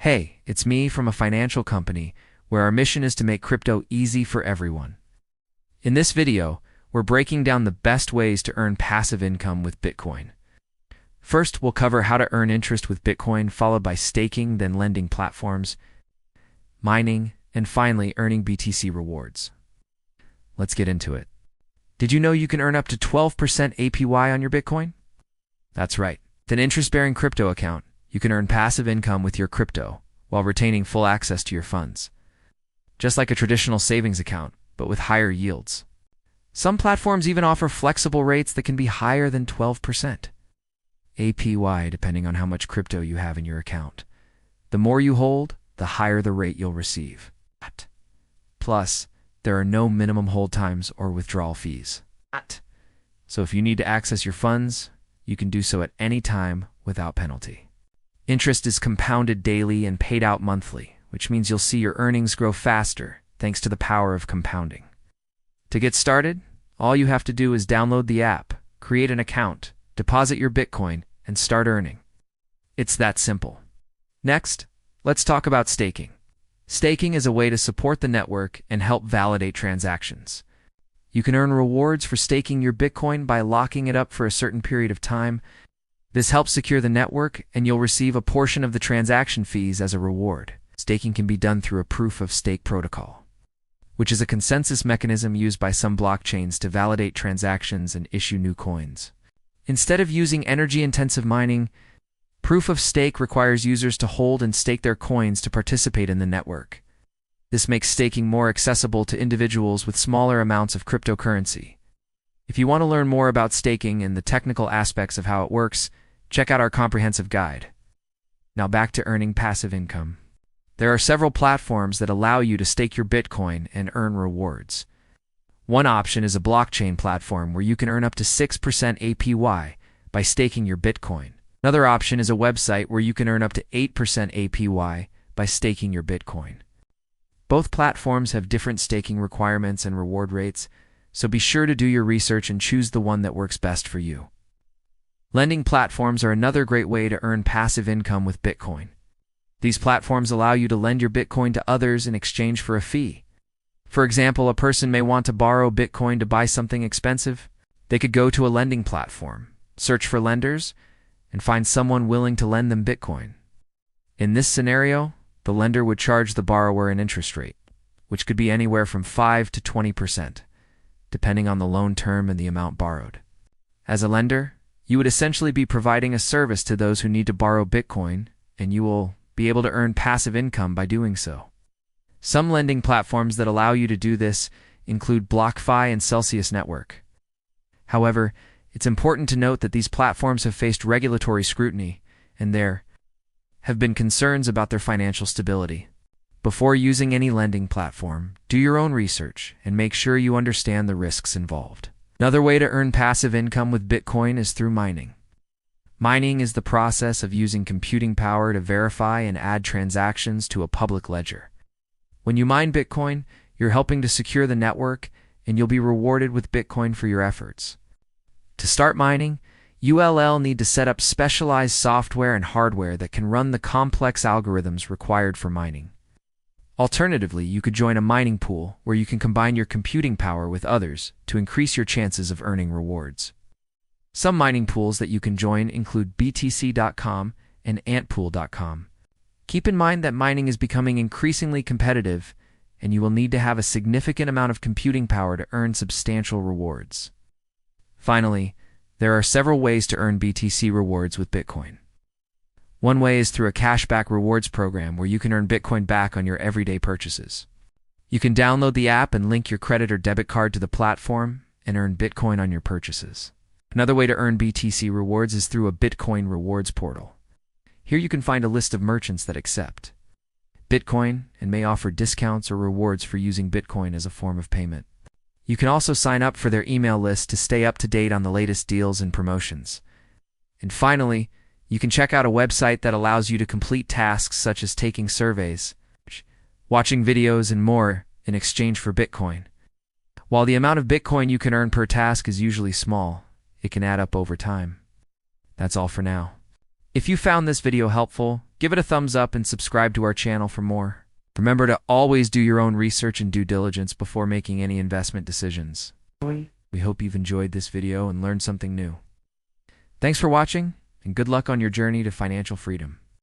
Hey, it's me from a financial company where our mission is to make crypto easy for everyone. In this video, we're breaking down the best ways to earn passive income with Bitcoin. First, we'll cover how to earn interest with Bitcoin, followed by staking, then lending platforms, mining, and finally earning BTC rewards. Let's get into it. Did you know you can earn up to 12% APY on your Bitcoin? That's right. With an interest-bearing crypto account, you can earn passive income with your crypto while retaining full access to your funds. Just like a traditional savings account, but with higher yields. Some platforms even offer flexible rates that can be higher than 12% APY depending on how much crypto you have in your account. The more you hold, the higher the rate you'll receive. Plus, there are no minimum hold times or withdrawal fees. So if you need to access your funds, you can do so at any time without penalty. Interest is compounded daily and paid out monthly, which means you'll see your earnings grow faster thanks to the power of compounding. To get started, all you have to do is download the app, create an account, deposit your Bitcoin, and start earning. It's that simple. Next, let's talk about staking. Staking is a way to support the network and help validate transactions. You can earn rewards for staking your Bitcoin by locking it up for a certain period of time. This helps secure the network, and you'll receive a portion of the transaction fees as a reward. Staking can be done through a proof-of-stake protocol, which is a consensus mechanism used by some blockchains to validate transactions and issue new coins. Instead of using energy-intensive mining, proof-of-stake requires users to hold and stake their coins to participate in the network. This makes staking more accessible to individuals with smaller amounts of cryptocurrency. If you want to learn more about staking and the technical aspects of how it works, check out our comprehensive guide. Now back to earning passive income. There are several platforms that allow you to stake your Bitcoin and earn rewards. One option is a blockchain platform where you can earn up to 6% APY by staking your Bitcoin. Another option is a website where you can earn up to 8% APY by staking your Bitcoin. Both platforms have different staking requirements and reward rates, so be sure to do your research and choose the one that works best for you. Lending platforms are another great way to earn passive income with Bitcoin. These platforms allow you to lend your Bitcoin to others in exchange for a fee. For example, a person may want to borrow Bitcoin to buy something expensive. They could go to a lending platform, search for lenders, and find someone willing to lend them Bitcoin. In this scenario, the lender would charge the borrower an interest rate, which could be anywhere from 5 to 20%, depending on the loan term and the amount borrowed. As a lender, you would essentially be providing a service to those who need to borrow Bitcoin, and you will be able to earn passive income by doing so. Some lending platforms that allow you to do this include BlockFi and Celsius Network. However, it's important to note that these platforms have faced regulatory scrutiny, and there have been concerns about their financial stability. Before using any lending platform, do your own research and make sure you understand the risks involved. Another way to earn passive income with Bitcoin is through mining. Mining is the process of using computing power to verify and add transactions to a public ledger. When you mine Bitcoin, you're helping to secure the network, and you'll be rewarded with Bitcoin for your efforts. To start mining, you'll need to set up specialized software and hardware that can run the complex algorithms required for mining. Alternatively, you could join a mining pool where you can combine your computing power with others to increase your chances of earning rewards. Some mining pools that you can join include BTC.com and Antpool.com. Keep in mind that mining is becoming increasingly competitive, and you will need to have a significant amount of computing power to earn substantial rewards. Finally, there are several ways to earn BTC rewards with Bitcoin. One way is through a cashback rewards program where you can earn Bitcoin back on your everyday purchases. You can download the app and link your credit or debit card to the platform and earn Bitcoin on your purchases. Another way to earn BTC rewards is through a Bitcoin rewards portal. Here you can find a list of merchants that accept Bitcoin and may offer discounts or rewards for using Bitcoin as a form of payment. You can also sign up for their email list to stay up to date on the latest deals and promotions. And finally, you can check out a website that allows you to complete tasks such as taking surveys, watching videos, and more in exchange for Bitcoin. While the amount of Bitcoin you can earn per task is usually small, it can add up over time. That's all for now. If you found this video helpful, give it a thumbs up and subscribe to our channel for more. Remember to always do your own research and due diligence before making any investment decisions. We hope you've enjoyed this video and learned something new. Thanks for watching, and good luck on your journey to financial freedom.